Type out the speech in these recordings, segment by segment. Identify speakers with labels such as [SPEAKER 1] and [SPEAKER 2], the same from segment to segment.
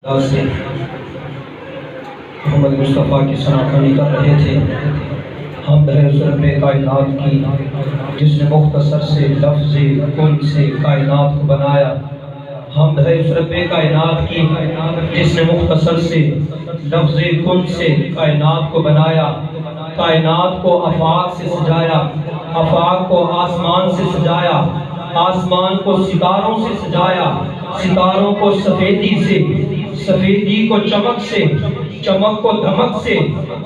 [SPEAKER 1] سے محمد مصطفیٰ کی سناخوانی کر رہے تھے۔ حمد ہے اس رب کائنات کی جس نے مختصر سے لفظ کن سے کائنات کو بنایا۔ حمد ہے اس رب کائنات کی جس نے مختصر سے لفظ کن سے کائنات کو بنایا۔ کائنات کو آفاق سے سجایا، آفاق کو آسمان سے سجایا، آسمان کو ستاروں سے سجایا، ستاروں کو سفیدی سے، سفیدی کو چمک سے، چمک کو دھمک سے،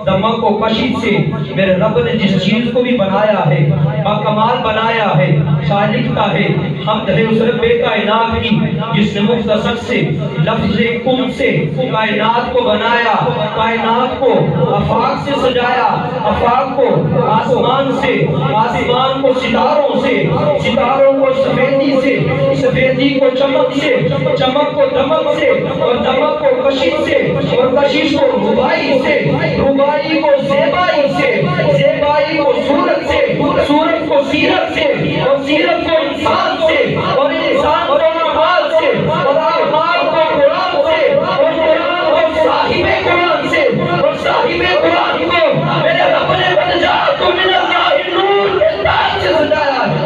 [SPEAKER 1] دھمک کو کشش سے میرے رب نے جس چیز کو بھی بنایا ہے باکمال بنایا ہے۔ شاعر لکھتا ہے حمد ہے اس رب کائنات کی جس نے مختصر سے لفظ کن سے کائنات کو بنایا، کائنات کو آفاق سے سجایا، آفاق کو آسمان سے، آسمان کو ستاروں سے، ستاروں کو سفیدی سے، سفیدی کو چمک سے، چمک کو دمک سے، اور دمک کو کشش سے، اور کشش کو ربائی سے، ربائی کو زیبائی سے، زیبائی کو صورت سے، صورت کو سیرت سے، اور سیرت کو انسان سے، اور انسان کو اعمال سے، اور اعمال کو قرآن سے، اور قرآن کو صاحب قرآن سے، اور صاحب قرآن کو میرے رب نے قد جاءکم من اللہ نور کے تاج سے سجایا ہے۔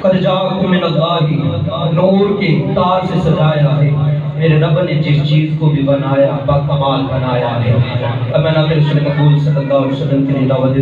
[SPEAKER 1] قد جاءکم من اللہ نور کے تاج سے سجایا ہے۔ میرے رب نے جس چیز کو بھی بنایا باکمال بنایا ہے۔ اب میں نبی رسول مقبول صلی اللہ علیہ وسلم کے لیے دعوت